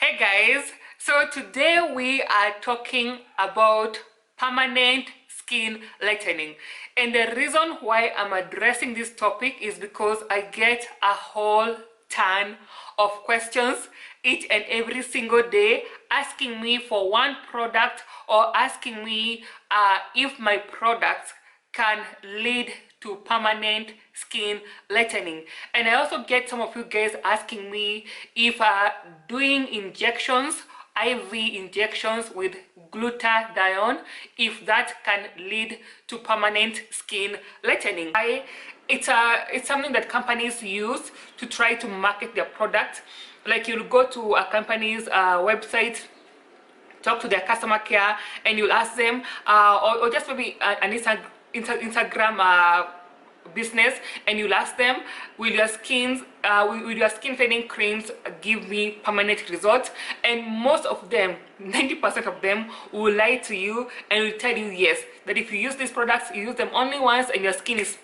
Hey guys, so today we are talking about permanent skin lightening, and the reason why I'm addressing this topic is because I get a whole ton of questions each and every single day asking me for one product or asking me if my products can lead to permanent skin lightening. And I also get some of you guys asking me if doing injections, IV injections with glutathione, if that can lead to permanent skin lightening. It's something that companies use to try to market their product. Like, you'll go to a company's website, talk to their customer care, and you'll ask them or just maybe an Instagram business, and you'll ask them, will your skin cleaning creams give me permanent results? And most of them, 90% of them, will lie to you and will tell you yes, that if you use these products, you use them only once and your skin is,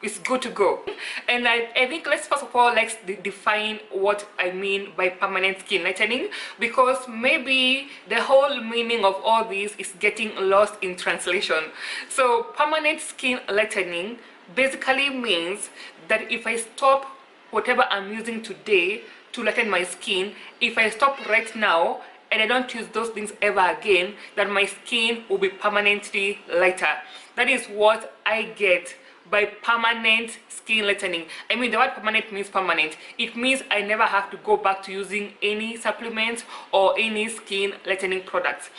it's good to go. And I think let's first of all define what I mean by permanent skin lightening, because maybe the whole meaning of all this is getting lost in translation. So permanent skin lightening basically means that if I stop whatever I'm using today to lighten my skin, if I stop right now and I don't use those things ever again, that my skin will be permanently lighter. That is what I get by permanent skin lightening. I mean, the word permanent means permanent. It means I never have to go back to using any supplements or any skin lightening products.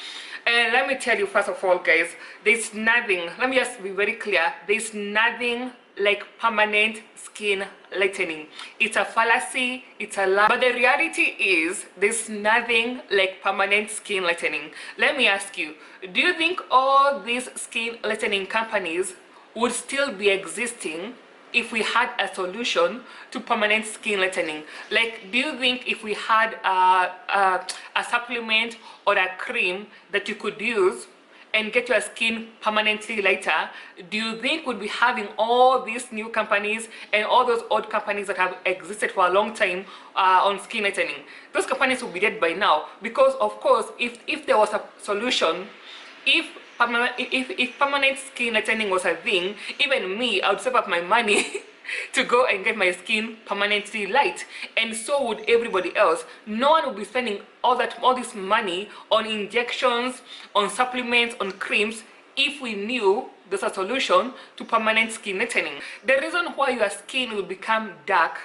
And let me tell you, first of all, guys, there's nothing, let me just be very clear, there's nothing like permanent skin lightening. It's a fallacy, it's a lie, but the reality is there's nothing like permanent skin lightening. Let me ask you, do you think all these skin lightening companies would still be existing if we had a solution to permanent skin lightening? Like, do you think if we had a supplement or a cream that you could use and get your skin permanently lighter, do you think we'd be having all these new companies and all those old companies that have existed for a long time on skin lightening? Those companies would be dead by now, because of course if there was a solution, if permanent skin lightening was a thing, even me, I would save up my money to go and get my skin permanently light, and so would everybody else. No one would be spending all this money on injections, on supplements, on creams, if we knew there's a solution to permanent skin lightening. The reason why your skin will become dark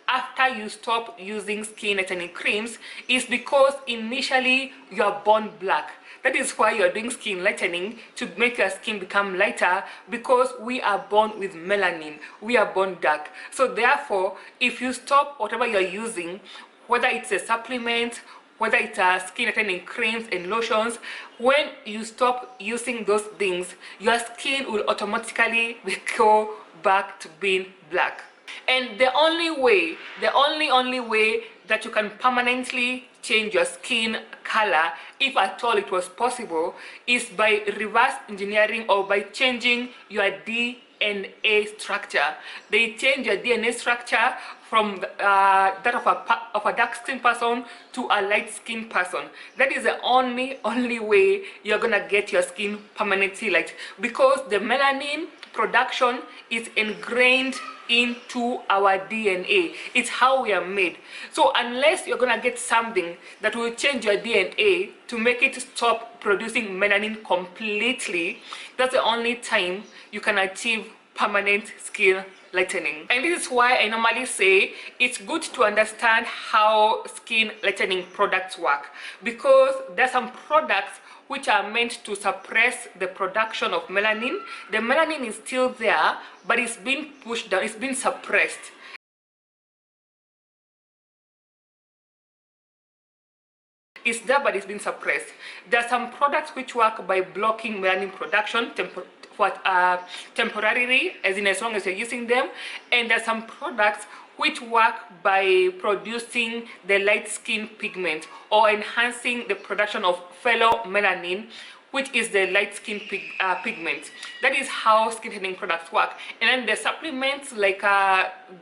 after you stop using skin lightening creams is because initially you are born black. That is why you're doing skin lightening, to make your skin become lighter, because we are born with melanin, we are born dark. So therefore, if you stop whatever you're using, whether it's a supplement, whether it's a skin lightening creams and lotions, when you stop using those things, your skin will automatically go back to being black. And the only way that you can permanently change your skin color, if at all it was possible, is by reverse engineering, or by changing your DNA structure. They change your DNA structure from that of a dark skin person to a light skin person. That is the only way you're gonna get your skin permanently light, because the melanin production is ingrained into our DNA. It's how we are made. So unless you're gonna get something that will change your DNA to make it stop producing melanin completely, that's the only time you can achieve permanent skin lightening. And this is why I normally say it's good to understand how skin lightening products work, because there are some products which are meant to suppress the production of melanin. The melanin is still there, but it's been pushed down, it's been suppressed. It's there, but it's been suppressed. There are some products which work by blocking melanin production temporarily, as long as you're using them. And there are some products which work by producing the light skin pigment or enhancing the production of fellow melanin which is the light skin pigment. That is how skin tightening products work. And then the supplements like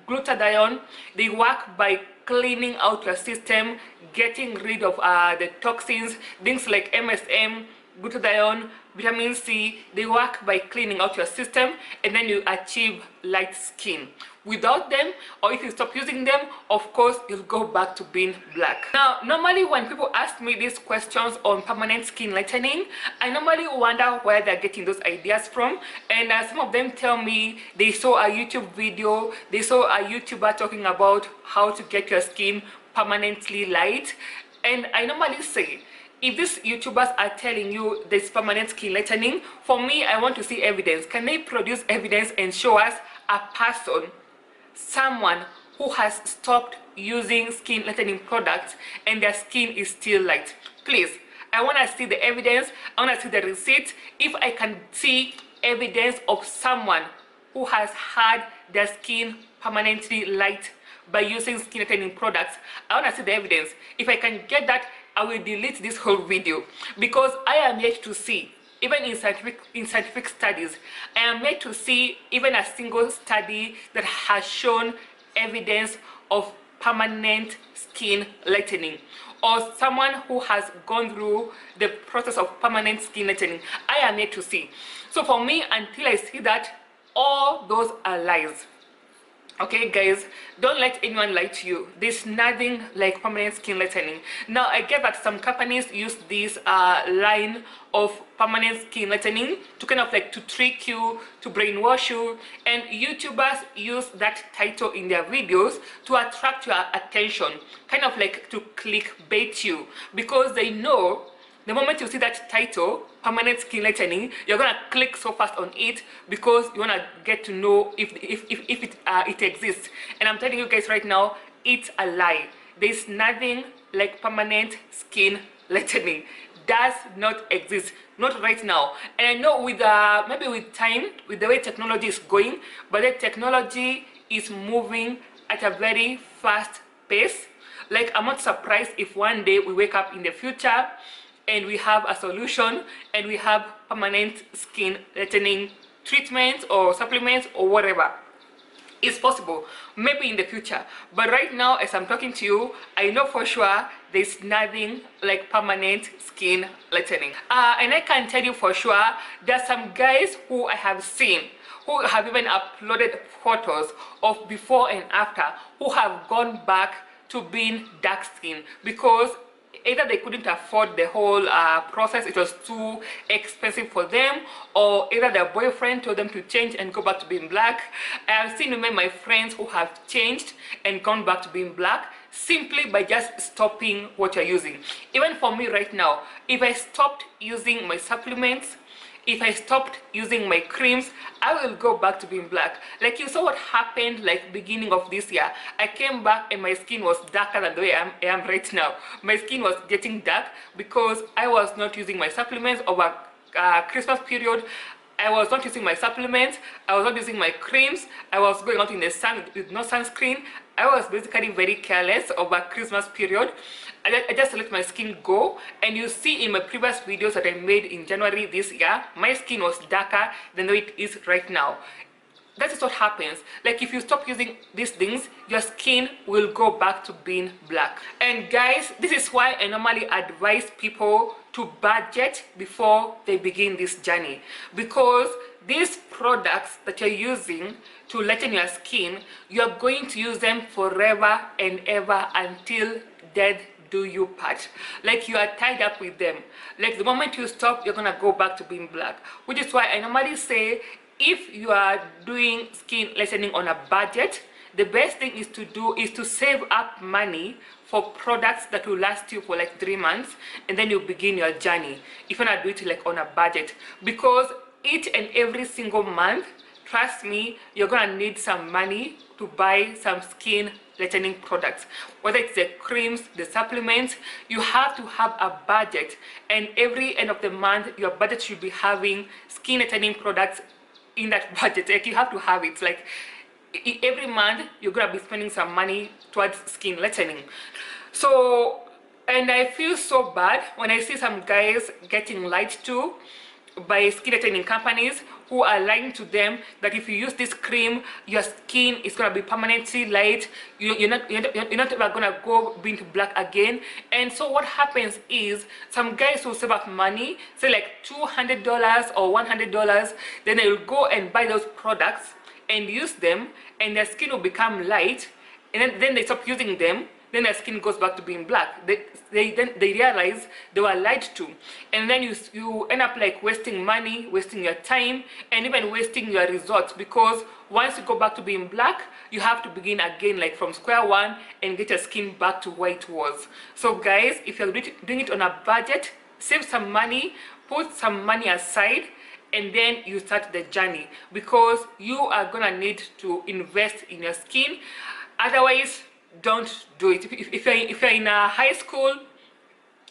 glutathione, they work by cleaning out your system, getting rid of the toxins, things like MSM, glutathione, vitamin C. They work by cleaning out your system, and then you achieve light skin. Without them, or if you stop using them, of course you'll go back to being black. Now, normally when people ask me these questions on permanent skin lightening, I normally wonder where they're getting those ideas from. And some of them tell me they saw a YouTube video, they saw a YouTuber talking about how to get your skin permanently light. And I normally say, if these YouTubers are telling you this permanent skin lightening, for me, I want to see evidence. Can they produce evidence and show us a person, someone who has stopped using skin lightening products and their skin is still light? Please, I want to see the evidence. I want to see the receipt. If I can see evidence of someone who has had their skin permanently light by using skin lightening products, I want to see the evidence. If I can get that, I will delete this whole video, because I am yet to see, even in scientific studies, I am yet to see even a single study that has shown evidence of permanent skin lightening, or someone who has gone through the process of permanent skin lightening. I am yet to see. So for me, until I see that, all those are lies. Okay guys, don't let anyone lie to you. There's nothing like permanent skin lightening. Now I get that some companies use this line of permanent skin lightening to kind of like to trick you, to brainwash you, and YouTubers use that title in their videos to attract your attention, kind of like to clickbait you, because they know the moment you see that title, permanent skin lightening, you're gonna click so fast on it because you wanna get to know if it exists. And I'm telling you guys right now, it's a lie. There's nothing like permanent skin lightening. Does not exist, not right now. And I know with maybe with time, with the way technology is going, but the technology is moving at a very fast pace. Like, I'm not surprised if one day we wake up in the future and we have a solution and we have permanent skin lightening treatments or supplements or whatever. It's possible, maybe in the future, but right now as I'm talking to you, I know for sure there's nothing like permanent skin lightening. And I can tell you for sure, there are some guys who I have seen who have even uploaded photos of before and after, who have gone back to being dark skin because either they couldn't afford the whole process, it was too expensive for them, or either their boyfriend told them to change and go back to being black. I have seen women, my friends, who have changed and gone back to being black simply by just stopping what you're using. Even for me right now, if I stopped using my supplements, if I stopped using my creams, I will go back to being black. Like, you saw what happened like beginning of this year. I came back and my skin was darker than the way I am right now. My skin was getting dark because I was not using my supplements over Christmas period. I was not using my supplements, I was not using my creams, I was going out in the sun with no sunscreen. I was basically very careless over Christmas period. I just let my skin go, and you see in my previous videos that I made in January this year, my skin was darker than the way it is right now. That is what happens. Like, if you stop using these things, your skin will go back to being black. And guys, this is why I normally advise people to budget before they begin this journey, because these products that you're using to lighten your skin, you're going to use them forever and ever until death do you part. Like, you are tied up with them. Like, the moment you stop, you're gonna go back to being black. Which is why I normally say, if you are doing skin lightening on a budget, the best thing is to do is to save up money for products that will last you for like 3 months, and then you begin your journey if you want to do it like on a budget. Because each and every single month, trust me, you're gonna need some money to buy some skin lightening products, whether it's the creams, the supplements. You have to have a budget, and every end of the month your budget should be having skin lightening products in that budget. Like, you have to have it. Like, every month you're gonna be spending some money towards skin lightening. So, And I feel so bad when I see some guys getting lied to by skin lightening companies who are lying to them that if you use this cream, your skin is gonna be permanently light. You're not ever gonna go being black again. And so what happens is some guys will save up money, say like $200 or $100, then they will go and buy those products and use them, and their skin will become light, and then they stop using them, then their skin goes back to being black. Then they realize they were lied to, and then you end up like wasting money, wasting your time, and even wasting your results, because once you go back to being black, you have to begin again like from square one and get your skin back to where it was. So guys, if you're doing it on a budget, save some money, put some money aside, and then you start the journey, because you are gonna need to invest in your skin. Otherwise, don't do it. If you're in a high school,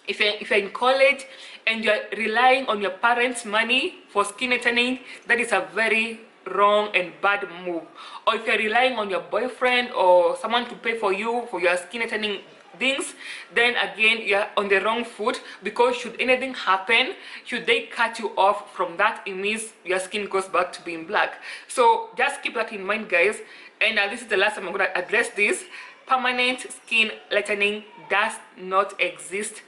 if you're in college and you're relying on your parents' money for skin lightening, that is a very wrong and bad move. Or if you're relying on your boyfriend or someone to pay for you for your skin lightening things, then again you're on the wrong foot, because should anything happen, should they cut you off from that, it means your skin goes back to being black. So just keep that in mind, guys. And this is the last time I'm going to address this. Permanent skin lightening does not exist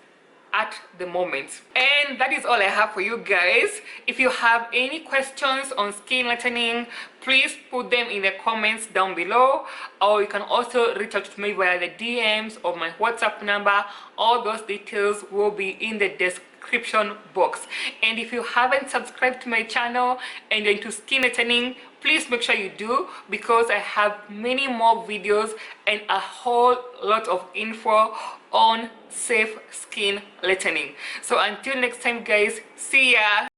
at the moment. And that is all I have for you guys. If you have any questions on skin lightening, please put them in the comments down below, or you can also reach out to me via the DMs or my WhatsApp number. All those details will be in the description box. And if you haven't subscribed to my channel and you're into skin lightening, please make sure you do, because I have many more videos and a whole lot of info on safe skin lightening. So until next time, guys, see ya.